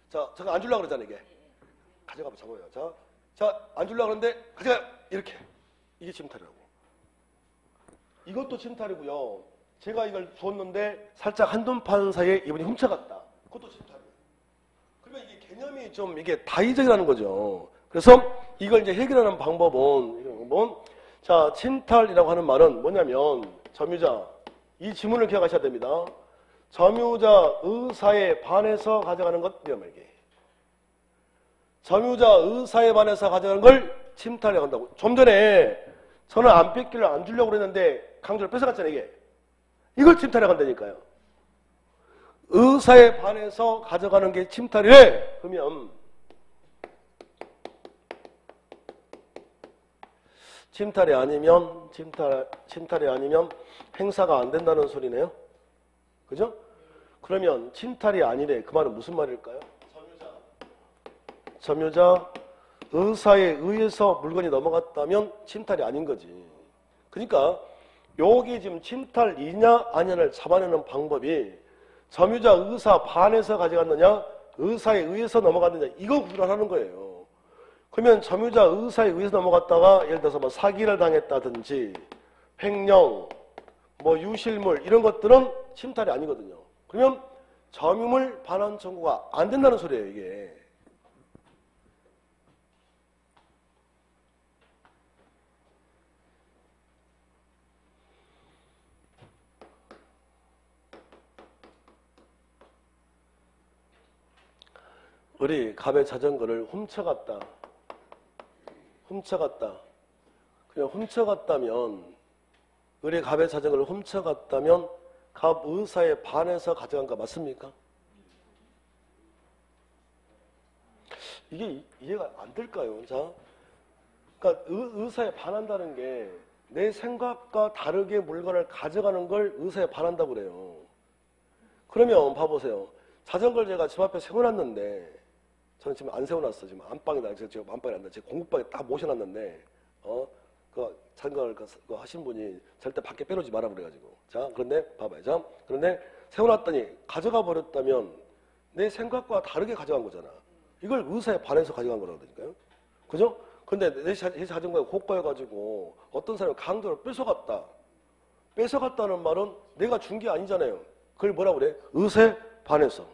자, 저거 안 주려고 그러잖아, 이게. 가져가봐, 잡아요. 자, 안 주려고 그러는데, 가져가! 이렇게. 이게 침탈이라고. 이것도 침탈이고요. 제가 이걸 줬는데, 살짝 한눈판 사이에 이분이 훔쳐갔다. 그것도 침탈이에요. 그러면 이게 개념이 좀, 이게 다의적이라는 거죠. 그래서 이걸 이제 해결하는 방법은, 자, 침탈이라고 하는 말은 뭐냐면, 점유자, 이 지문을 기억하셔야 됩니다. 점유자 의사에 반해서 가져가는 것, 이런 말이에요. 점유자 의사에 반해서 가져가는 걸 침탈이라고 한다고. 좀 전에 저는 안 뺏기려 안 주려고 그랬는데 강조를 뺏어갔잖아요, 이게. 이걸 침탈이라고 한다니까요. 의사에 반해서 가져가는 게 침탈이래. 그러면 침탈이 아니면 행사가 안 된다는 소리네요. 그죠? 그러면 침탈이 아니래. 그 말은 무슨 말일까요? 점유자 의사에 의해서 물건이 넘어갔다면 침탈이 아닌 거지. 그러니까 여기 지금 침탈이냐 아니냐를 잡아내는 방법이 점유자 의사 반에서 가져갔느냐 의사에 의해서 넘어갔느냐 이거 구분하는 거예요. 그러면 점유자 의사에 의해서 넘어갔다가 예를 들어서 뭐 사기를 당했다든지 횡령, 뭐 유실물 이런 것들은 침탈이 아니거든요. 그러면 점유물 반환 청구가 안 된다는 소리예요, 이게. 우리 갑의 자전거를 훔쳐갔다. 그냥 훔쳐갔다면 우리 갑의 자전거를 훔쳐갔다면 갑 의사에 반해서 가져간 거 맞습니까? 이게 이해가 안 될까요? 자, 그러니까 의사에 반한다는 게 내 생각과 다르게 물건을 가져가는 걸 의사에 반한다고 그래요. 그러면 봐보세요. 자전거를 제가 집 앞에 세워놨는데 저는 지금 안 세워놨어. 지금 안방에다 지금 안방에 안 돼. 제 공부방에 딱 모셔놨는데 그 자전거를 그 하신 분이 절대 밖에 빼놓지 마라 그래가지고. 자, 그런데 봐봐요. 자, 그런데 세워놨더니 가져가 버렸다면 내 생각과 다르게 가져간 거잖아. 이걸 의사에 반해서 가져간 거라고 그러니까요. 그죠? 근데 내 자전거가 고가여가지고 어떤 사람이 강도로 뺏어갔다. 뺏어갔다는 말은 내가 준 게 아니잖아요. 그걸 뭐라고 그래? 의사에 반해서.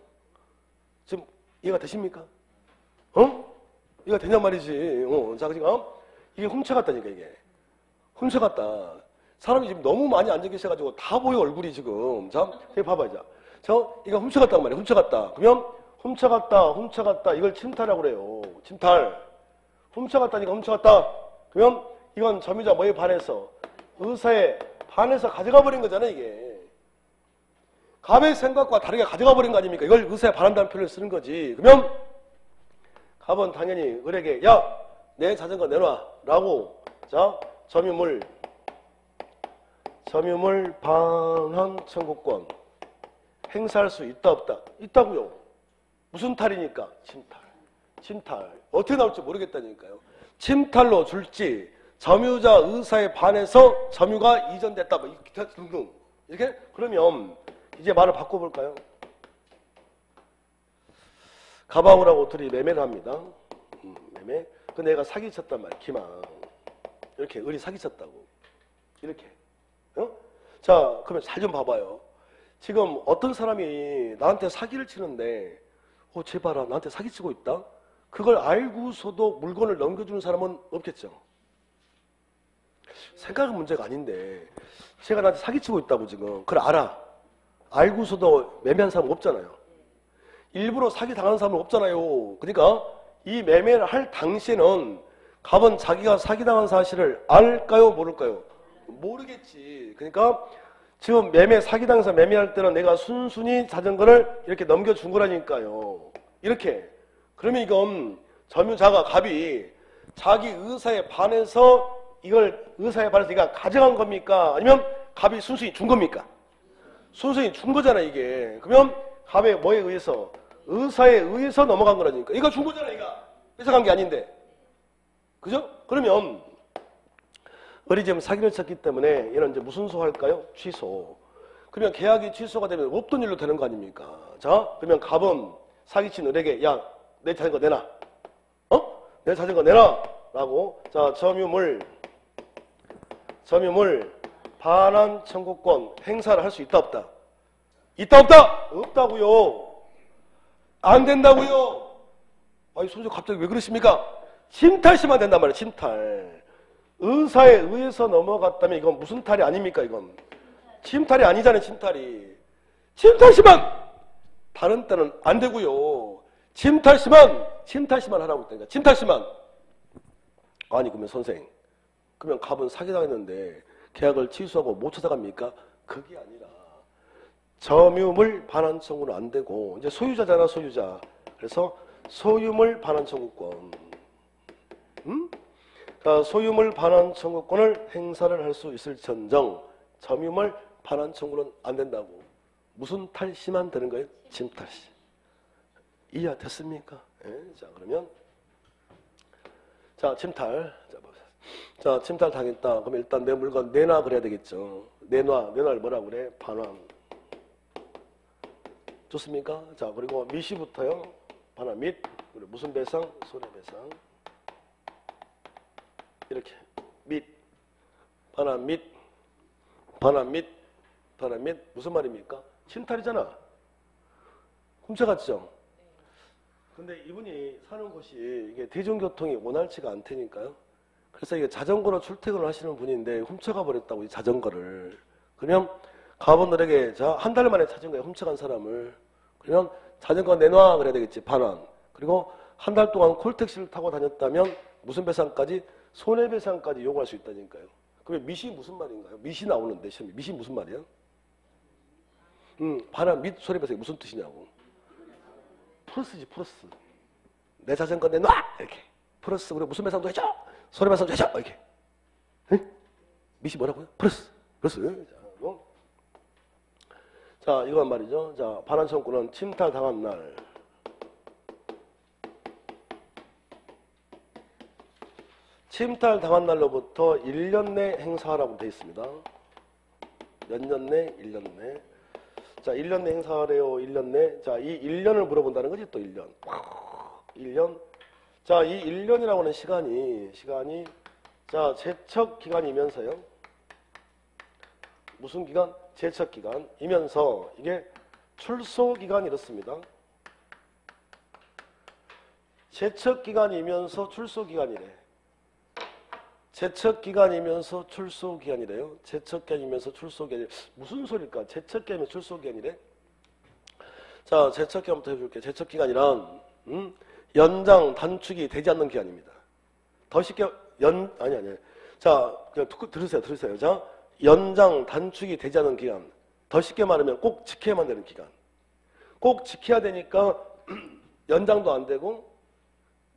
지금 이해가 되십니까? 이해가 되냔 말이지. 자, 그러니까 이게 훔쳐갔다니까 이게. 훔쳐갔다. 사람이 지금 너무 많이 앉아 계셔가지고 다 보여 얼굴이 지금. 자, 여기 봐봐요. 자, 이거 훔쳐갔단 말이야. 훔쳐갔다. 그러면 훔쳐갔다. 이걸 침탈이라고 그래요. 침탈. 훔쳐갔다니까 훔쳐갔다. 그러면 이건 점유자 뭐에 반해서? 의사에 반해서 가져가 버린 거잖아 이게. 갑의 생각과 다르게 가져가 버린 거 아닙니까? 이걸 의사에 반한다는 표현을 쓰는 거지. 그러면 갑은 당연히 을에게 야, 내 자전거 내놔 라고 자 점유물 반환 청구권 행사할 수 있다 없다? 있다고요. 무슨 탈이니까? 침탈. 어떻게 나올지 모르겠다니까요. 침탈로 줄지 점유자 의사에 반해서 점유가 이전됐다 뭐 등등 이렇게 그러면 이제 말을 바꿔볼까요? 갑하고라고 둘이 매매를 합니다. 매매. 근데 얘가 사기쳤단 말이야. 기망. 이렇게 을이 사기쳤다고. 이렇게. 자, 그러면 잘 좀 봐봐요. 지금 어떤 사람이 나한테 사기를 치는데 쟤 봐라 나한테 사기치고 있다. 그걸 알고서도 물건을 넘겨주는 사람은 없겠죠. 생각은 문제가 아닌데 제가 나한테 사기치고 있다고 지금 그걸 알아. 알고서도 매매한 사람은 없잖아요. 일부러 사기 당하는 사람은 없잖아요. 그러니까 이 매매를 할 당시에는 갑은 자기가 사기당한 사실을 알까요? 모를까요? 모르겠지. 그러니까 지금 사기당해서 매매할 때는 내가 순순히 자전거를 이렇게 넘겨준 거라니까요. 이렇게. 그러면 이건 점유자가 갑이 자기 의사에 반해서 이걸 의사에 반해서 네가 가져간 겁니까? 아니면 갑이 순순히 준 겁니까? 순순히 준 거잖아 이게. 그러면 갑의 뭐에 의해서? 의사에 의해서 넘어간 거라니까. 이거 준 거잖아 이거. 뺏어간 게 아닌데. 그죠? 그러면 을이 지금 사기를 쳤기 때문에 얘는 이제 무슨 소 할까요? 취소. 그러면 계약이 취소가 되면 없던 일로 되는 거 아닙니까? 자, 그러면 갑은 사기친 을에게 야, 내 자전거 내놔. 내 자전거 내놔. 라고. 자, 점유물 반환 청구권 행사를 할 수 있다 없다? 있다 없다? 없다고요. 안 된다고요. 아니 선생님 갑자기 왜 그러십니까? 침탈시만 된단 말이에요. 침탈. 의사에 의해서 넘어갔다면 이건 무슨 탈이 아닙니까? 이건 침탈이 아니잖아요. 침탈시만 다른 때는 안 되고요. 침탈시만 하라고 했다니까. 침탈시만. 아니 그러면 선생 그러면 갑은 사기당했는데 계약을 취소하고 못 찾아갑니까? 그게 아니라 점유물 반환 청구는 안 되고 이제 소유자잖아 소유자. 그래서 소유물 반환 청구권. 자, 소유물 반환 청구권을 행사를 할 수 있을 전정 점유물 반환 청구는 안 된다고. 무슨 탈시만 되는 거예요? 침탈시. 이해됐습니까? 네, 자 그러면 자, 침탈. 자, 침탈 당했다. 그럼 일단 내 물건 내놔 그래야 되겠죠. 내놔를 뭐라고 그래? 반환. 좋습니까? 자, 그리고 미시부터요. 반환 및 그리고 무슨 배상? 손해배상. 이렇게 및 반환 및 무슨 말입니까? 침탈이잖아. 훔쳐갔죠. 근데 이분이 사는 곳이 이게 대중교통이 원활치가 않다니까요. 그래서 이게 자전거로 출퇴근을 하시는 분인데 훔쳐가 버렸다고, 이 자전거를. 그러면 가분들에게 자, 한 달 만에 자전거에 훔쳐간 사람을, 그러면 자전거 내놔 그래야 되겠지. 반환. 그리고 한 달 동안 콜택시를 타고 다녔다면 무슨 배상까지? 손해배상까지 요구할 수 있다니까요. 그러면 미시 무슨 말인가요? 미시 나오는데 시험에 미시 무슨 말이야? 반환 및 손해배상이 무슨 뜻이냐고. 플러스지, 플러스. 내 자전거 내놔 이렇게. 플러스. 그리고 무슨 배상도 해줘. 손해배상도 해줘 이렇게. 응? 미시 뭐라고요? 플러스. 자, 이건 말이죠. 자, 반환 청구는 침탈 당한 날. 침탈 당한 날로부터 1년 내 행사하라고 되어 있습니다. 몇 년 내? 1년 내. 자, 1년 내 행사하래요. 1년 내. 자, 이 1년을 물어본다는 거지, 또 1년. 1년. 자, 이 1년이라고 하는 시간이, 자, 제척 기간이면서요. 무슨 기간? 제척 기간이면서 이게 출소 기간이 이렇습니다. 제척 기간이면서 출소 기간이래. 제척 기간이면서 출소 기간이래요. 제척 기간이면서 출소 기간이 무슨 소리일까? 제척 기간이면서 출소 기간이래. 자, 제척 기간부터 해줄게. 제척 기간이란 연장 단축이 되지 않는 기간입니다. 더 쉽게 아니. 자, 그냥 들으세요. 자, 연장 단축이 되지 않는 기간. 더 쉽게 말하면 꼭 지켜야만 되는 기간. 꼭 지켜야 되니까 연장도 안 되고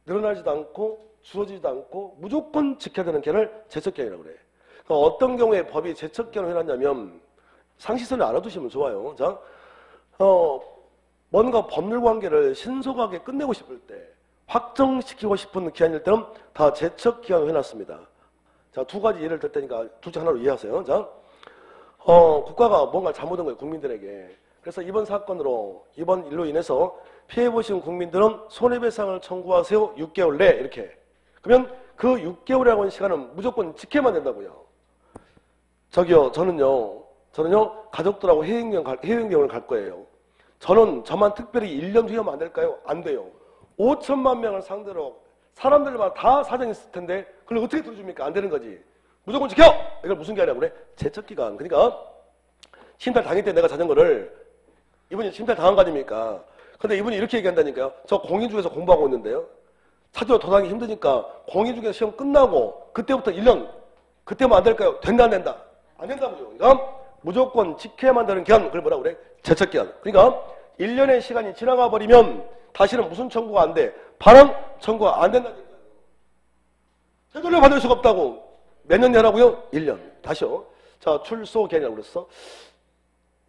늘어나지도 않고 줄어지지도 않고 무조건 지켜야 되는 기간을 제척기간이라고 그래. 그러니까 어떤 경우에 법이 제척기간을 해놨냐면 상식선을 알아두시면 좋아요. 자, 뭔가 법률관계를 신속하게 끝내고 싶을 때, 확정시키고 싶은 기한일 때는 다 제척기간을 해놨습니다. 자, 두 가지 예를 들 테니까 둘 중 하나로 이해하세요. 자, 국가가 뭔가 잘못한 거예요, 국민들에게. 그래서 이번 사건으로, 이번 일로 인해서 피해보신 국민들은 손해배상을 청구하세요. 6개월 내, 이렇게. 그러면 그 6개월이라고 하는 시간은 무조건 지켜야만 된다고요. 저기요, 저는요, 가족들하고 해외여행을 갈 거예요. 저만 특별히 1년 뒤에 하면 안 될까요? 안 돼요. 5천만 명을 상대로 사람들마다 다 사정이 있을 텐데 그걸 어떻게 들어줍니까? 안 되는 거지. 무조건 지켜! 이걸 무슨 기간이라고 그래? 제척기간. 그러니까 침탈 당일 때 내가 자전거를, 이분이 침탈 당한 거 아닙니까? 근데 이분이 이렇게 얘기한다니까요. 저 공인중에서 공부하고 있는데요. 찾으러 도당하기 힘드니까 공인중에서 시험 끝나고 그때부터 1년, 그때면 안 될까요? 된다 안 된다? 안 된다고요. 그러니까 무조건 지켜야만 되는 기간, 그걸 뭐라고 그래? 제척기간. 그러니까 1년의 시간이 지나가 버리면 다시는 무슨 청구가 안 돼? 반환 청구가 안 된다니까요. 되돌려 받을 수가 없다고. 몇 년 내라고요? 1년. 다시요. 자, 출소 기한이라고 그랬어.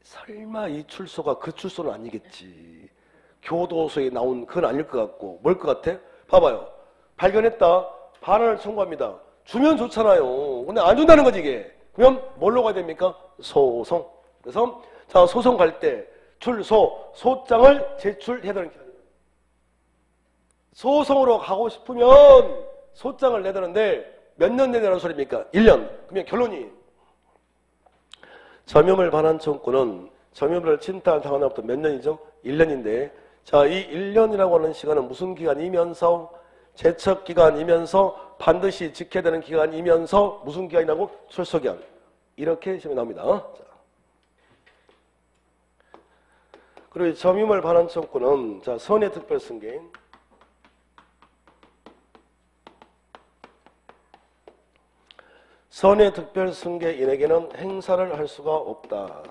설마 이 출소가 그 출소는 아니겠지. 교도소에 나온 그건 아닐 것 같고. 뭘 것 같아? 봐봐요. 발견했다. 반환을 청구합니다. 주면 좋잖아요. 근데 안 준다는 거지 이게. 그러면 뭘로 가야 됩니까? 소송. 그래서 자, 소송 갈 때 출소, 소장을 제출해야 되는 기간입니다. 소송으로 가고 싶으면 소장을 내다는데 몇 년 내라는 소리입니까? 1년. 그러면 결론이 점유물 반환 청구는 점유물을 침탈당한 날부터 몇 년이죠? 1년인데 자, 이 1년이라고 하는 시간은 무슨 기간이면서 제척기간이면서 반드시 지켜야 되는 기간이면서 무슨 기간이라고? 출소기간. 이렇게 시험에 나옵니다. 자. 그리고 이 점유물 반환 청구는 자, 선의특별승계인 선의특별승계인에게는 행사를 할 수가 없다.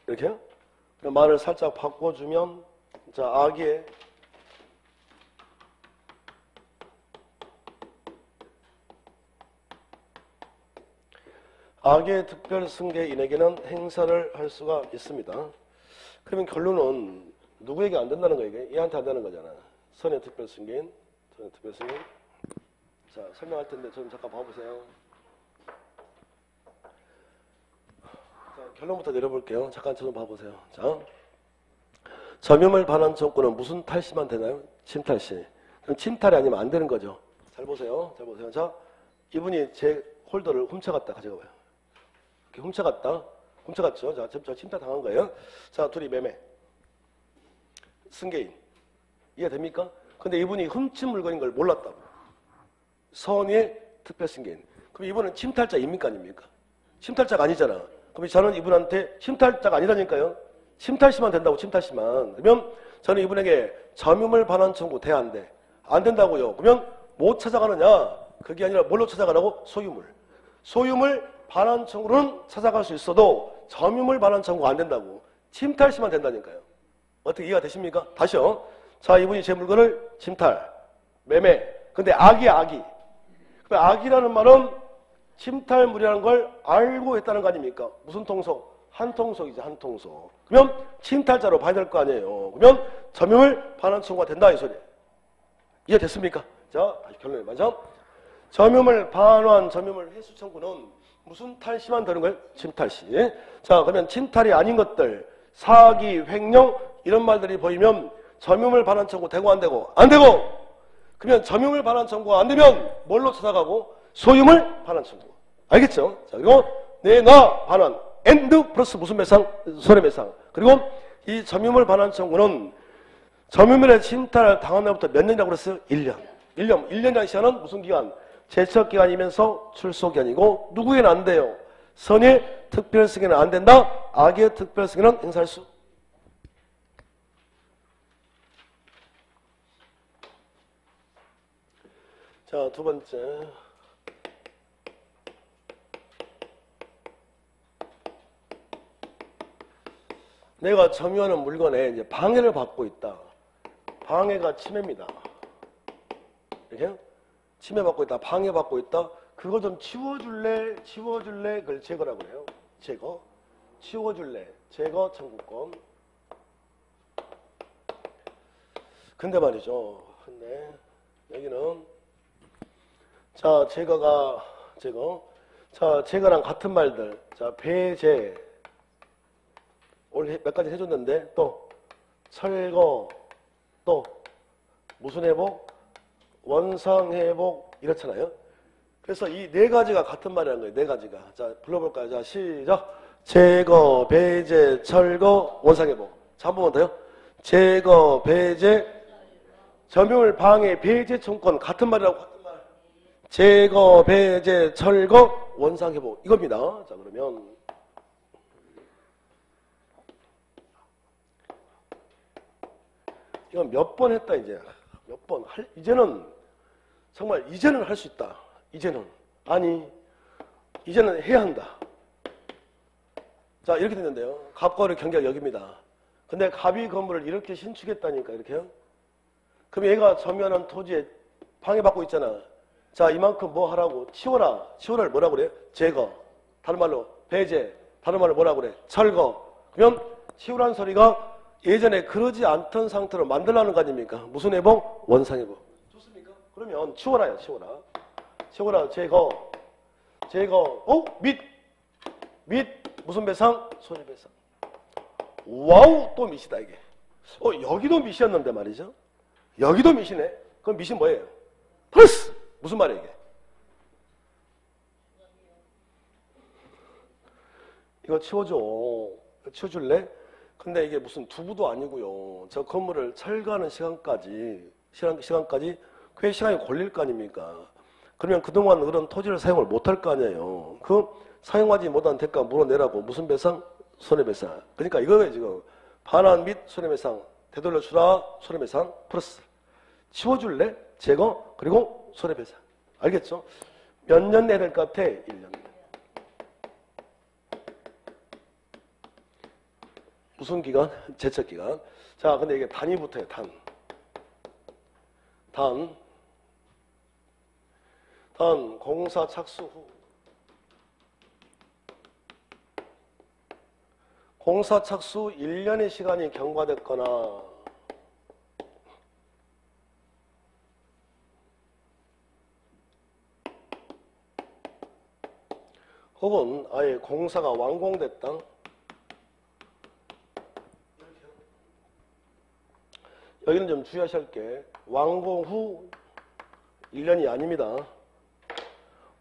이렇게요? 말을 살짝 바꿔주면 자, 악의 특별승계인에게는 행사를 할 수가 있습니다. 그러면 결론은 누구에게 안 된다는 거예요? 얘한테 안 되는 거잖아. 선의 특별승계인. 자, 설명할 텐데 좀 잠깐 봐보세요. 자, 결론부터 내려볼게요. 잠깐 저 좀 봐보세요. 자, 점유물 반환 청구는 무슨 탈시만 되나요? 침탈시. 그럼 침탈이 아니면 안 되는 거죠. 잘 보세요. 잘 보세요. 자, 이분이 제 홀더를 훔쳐갔다. 가져가봐요. 이렇게 훔쳐갔다. 훔쳐갔죠. 자, 저 침탈 당한 거예요. 자, 둘이 매매. 승계인. 이해됩니까? 근데 이분이 훔친 물건인 걸 몰랐다고. 선의의 특별 승계인. 그럼 이분은 침탈자입니까? 아닙니까? 침탈자가 아니잖아. 그럼 저는 이분한테 침탈자가 아니라니까요. 침탈시만 된다고, 침탈시만. 그러면 저는 이분에게 점유물 반환 청구 돼, 안 돼? 안 된다고요. 그러면 못 찾아가느냐? 그게 아니라 뭘로 찾아가라고? 소유물. 소유물 반환 청구는 찾아갈 수 있어도 점유물 반환 청구가 안 된다고. 침탈시만 된다니까요. 어떻게 이해가 되십니까? 다시요. 자, 이분이 제 물건을 침탈, 매매. 근데 악이야, 악이. 그럼 악이라는 말은 침탈물이라는 걸 알고 했다는 거 아닙니까? 무슨 통속? 한통속이지, 한통속. 그러면 침탈자로 봐야 될 거 아니에요. 그러면 점유물 반환 청구가 된다, 이 소리. 이해됐습니까? 자, 다시 결론을 말하자. 점유물 반환, 점유물 회수 청구는 무슨 탈시만 되는 거예요? 침탈시. 자, 그러면 침탈이 아닌 것들, 사기, 횡령 이런 말들이 보이면 점유물 반환 청구 되고 안 되고? 안 되고! 그러면 점유물 반환 청구가 안 되면 뭘로 찾아가고? 소유물 반환 청구. 알겠죠? 자, 그리고 내, 나, 반환. 엔드 플러스 무슨 매상? 손해배상. 그리고 이 점유물 반환 청구는 점유물의 침탈을 당한 날부터 몇 년이라고 그랬어요? 1년. 1년이라는 시간은 무슨 기간? 제척기간이면서 출소기간이고 누구에게는 안 돼요? 선의 특별승인은 안 된다. 악의 특별승인은 행사할 수. 자, 두 번째. 내가 점유하는 물건에 이제 방해를 받고 있다. 방해가 침해입니다. 이렇게 침해받고 있다. 방해받고 있다. 그거 좀 치워줄래? 치워줄래? 그걸 제거라고 해요. 제거. 치워줄래? 제거 청구권. 근데 말이죠. 근데 여기는 자, 제거. 자, 제거랑 같은 말들. 자, 배제. 오늘 몇 가지 해줬는데 또 철거, 또 무슨 회복? 원상회복 이렇잖아요. 그래서 이 네 가지가 같은 말이라는 거예요. 네 가지가. 자, 불러볼까요? 자, 시작. 제거, 배제, 철거, 원상회복. 자, 한 번만 더요. 제거, 배제, 점유물 방해, 배제 청구권 같은 말이라고. 같은 말. 제거, 배제, 철거, 원상회복 이겁니다. 자, 그러면 이건 몇 번 했다 이제. 몇 번. 이제는 정말 이제는 할 수 있다. 이제는. 아니 이제는 해야 한다. 자, 이렇게 됐는데요. 갑과를 경계가 여기입니다. 근데 갑이 건물을 이렇게 신축했다니까 이렇게요. 그럼 얘가 점유하는 토지에 방해받고 있잖아. 자, 이만큼 뭐 하라고? 치워라. 치워라를 뭐라고 그래요? 제거. 다른 말로 배제. 다른 말로 뭐라고 그래? 철거. 그러면 치우라는 소리가 예전에 그러지 않던 상태로 만들라는 거 아닙니까? 무슨 회복? 원상회복. 좋습니까? 그러면 치워라요. 치워라. 치워라. 제거. 제거. 및 무슨 배상? 손해배상. 와우, 또 밑이다 이게. 여기도 밑이었는데 말이죠. 여기도 밑이네. 그럼 밑이 뭐예요? 플러스. 무슨 말이에요 이게? 이거 치워줘. 치워줄래? 근데 이게 무슨 두부도 아니고요. 저 건물을 철거하는 시간까지 꽤 시간이 걸릴 거 아닙니까? 그러면 그동안 그런 토지를 사용을 못할 거 아니에요. 그 사용하지 못한 대가 물어내라고. 무슨 배상? 손해배상. 그러니까 이거예요 지금. 반환 및 손해배상. 되돌려주라. 손해배상 플러스. 치워줄래? 제거. 그리고 손해배상. 알겠죠? 몇 년 내야 될 것 같아? 1년. 무슨 기간? 제척기간. 자, 근데 이게 단이 붙어요. 단 공사 착수 후. 공사 착수 1년의 시간이 경과됐거나 혹은 아예 공사가 완공됐다. 여기는 좀 주의하셔야 할 게 완공 후 1년이 아닙니다.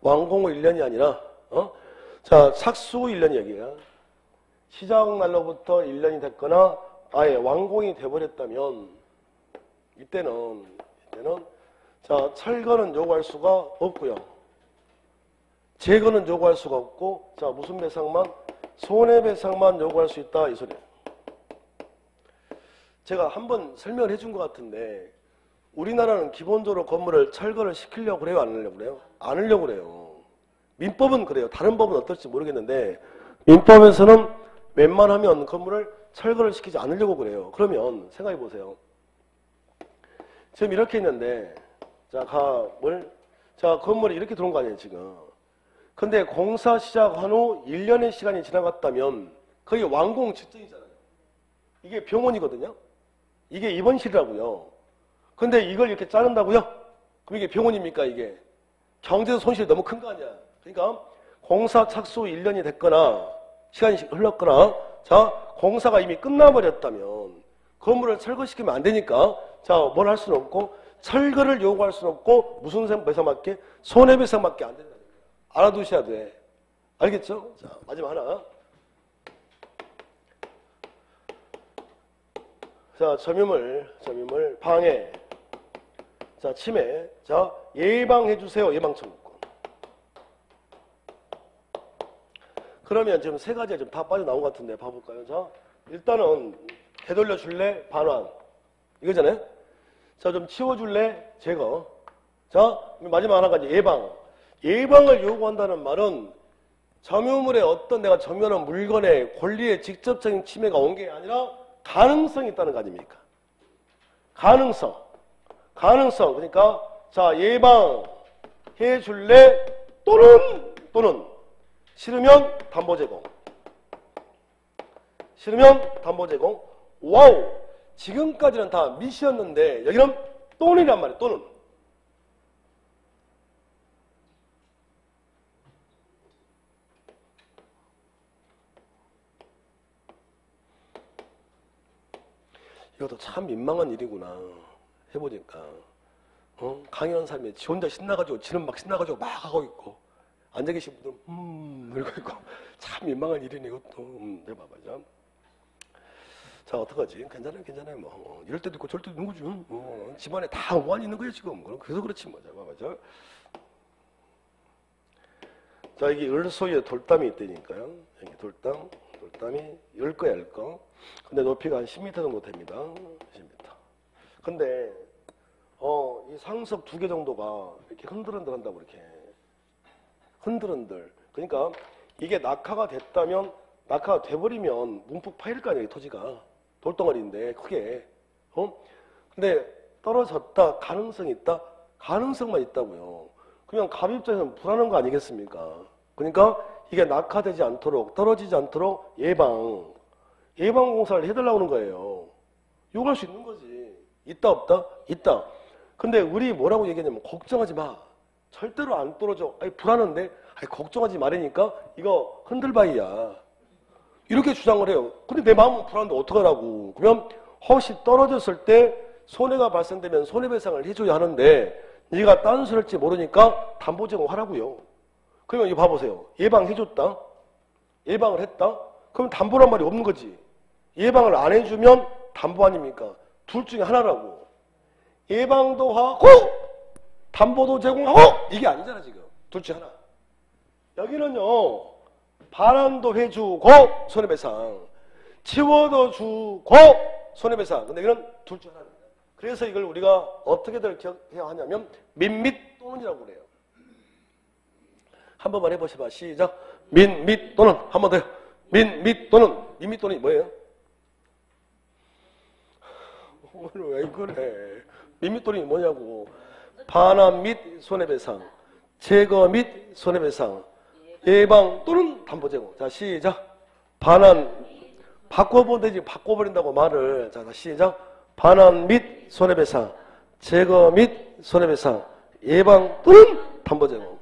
완공 후 1년이 아니라 자, 착수 후 1년이 여기야. 시작 날로부터 1년이 됐거나 아예 완공이 돼버렸다면 이때는 자, 철거는 요구할 수가 없고요. 제거는 요구할 수가 없고, 자, 무슨 배상만? 손해배상만 요구할 수 있다, 이 소리예요. 제가 한번 설명을 해준 것 같은데, 우리나라는 기본적으로 건물을 철거를 시키려고 그래요, 안 하려고 그래요? 안 하려고 그래요. 민법은 그래요. 다른 법은 어떨지 모르겠는데, 민법에서는 웬만하면 건물을 철거를 시키지 않으려고 그래요. 그러면 생각해 보세요. 지금 이렇게 있는데, 자, 자, 건물이 이렇게 들어온 거 아니에요, 지금. 근데 공사 시작한 후 1년의 시간이 지나갔다면 거의 완공 직전이잖아요. 이게 병원이거든요. 이게 입원실이라고요. 근데 이걸 이렇게 자른다고요? 그럼 이게 병원입니까, 이게? 경제적 손실이 너무 큰 거 아니야. 그러니까 공사 착수 1년이 됐거나 시간이 흘렀거나 자, 공사가 이미 끝나버렸다면 건물을 철거시키면 안 되니까 자, 뭘 할 수는 없고 철거를 요구할 수는 없고 무슨 배상밖에? 손해배상밖에 안 된다. 알아두셔야 돼. 알겠죠? 자, 마지막 하나. 자, 점유물, 방해. 자, 침해. 자, 예방해주세요. 예방청구권. 그러면 지금 세 가지가 좀 다 빠져나온 것 같은데, 봐볼까요? 자, 일단은, 되돌려줄래? 반환. 이거잖아요? 자, 좀 치워줄래? 제거. 자, 마지막 하나가 이제 예방. 예방을 요구한다는 말은 점유물의 어떤 내가 점유하는 물건의 권리의 직접적인 침해가 온 게 아니라 가능성이 있다는 거 아닙니까? 가능성. 그러니까 자, 예방해 줄래? 또는 싫으면 담보 제공. 와우. 지금까지는 다 미시였는데 여기는 또는이란 말이에요. 또는. 이것도 참 민망한 일이구나. 해보니까. 강연하는 사람이 지 혼자 신나가지고, 지는 막 신나가지고 막 하고 있고, 앉아 계신 분들은, 이러고 있고, 참 민망한 일이네, 이것도. 해봐봐, 자, 어떡하지? 괜찮아요, 뭐. 이럴 때도 있고, 저럴 때도 있는 거지. 집안에 다 오한이 있는 거예요, 지금. 그래서 그렇지, 뭐. 자, 봐봐, 자, 이게 을소에 돌담이 있다니까요. 여기 돌담이 열 거야, 열 거. 근데 높이가 한 10m 정도 됩니다. 10m. 근데, 이 상석 2개 정도가 이렇게 흔들흔들 한다고, 이렇게. 흔들흔들. 그러니까, 이게 낙하가 됐다면, 낙하가 돼버리면 문폭 파일 거 아니에요, 토지가. 돌덩어리인데, 크게. 근데, 떨어졌다, 가능성이 있다? 가능성만 있다고요. 그냥 갑 입장에서는 불안한 거 아니겠습니까? 그러니까, 이게 낙하되지 않도록, 떨어지지 않도록 예방공사를 해달라고 하는 거예요. 요구할 수 있는 거지. 있다 없다? 있다. 근데 우리 뭐라고 얘기하냐면 걱정하지 마. 절대로 안 떨어져. 아니 불안한데? 아니 걱정하지 말으니까 이거 흔들바위야. 이렇게 주장을 해요. 근데 내 마음은 불안한데 어떡하라고. 그러면 혹시 떨어졌을 때 손해가 발생되면 손해배상을 해줘야 하는데 네가 딴 소리 할지 모르니까 담보 제공하라고요. 그러면 이거 봐보세요. 예방해줬다. 예방을 했다. 그럼 담보란 말이 없는 거지. 예방을 안 해주면 담보 아닙니까? 둘 중에 하나라고. 예방도 하고 담보도 제공하고 이게 아니잖아 지금. 둘 중에 하나. 여기는요. 반환도 해주고 손해배상. 치워도 주고 손해배상. 근데 이거는 둘 중에 하나입니다. 그래서 이걸 우리가 어떻게들 기억해야 하냐면 민 및 또는이라고 그래요. 한 번만 해보시봐. 시작. 민 및 또는. 한 번 더요. 민 및 또는. 민 및 또는 뭐예요? 왜 그래? 민 및 또는 뭐냐고. 반환 및 손해배상. 제거 및 손해배상. 예방 또는 담보 제공. 자, 시작. 반환. 바꿔본다지 바꿔버린다고 말을. 자, 시작. 반환 및 손해배상. 제거 및 손해배상. 예방 또는 담보 제공.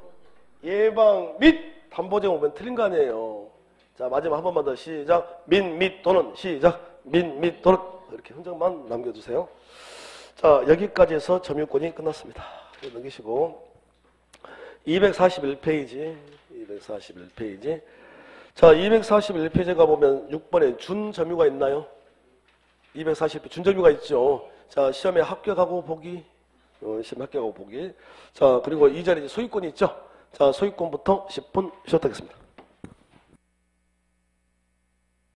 예방 및 담보쟁 오면 틀린 거 아니에요. 자, 마지막 한 번만 더 시작. 민, 및, 또는 시작. 민, 및, 또는 이렇게 흔적만 남겨주세요. 자, 여기까지 해서 점유권이 끝났습니다. 넘기시고 241페이지 241페이지 자, 241페이지 가보면 6번에 준점유가 있나요? 241페이지 준점유가 있죠. 자, 시험에 합격하고 보기 시험에 합격하고 보기 자, 그리고 이 자리에 소유권이 있죠. 자, 소유권부터 10분 쉬었다 하겠습니다.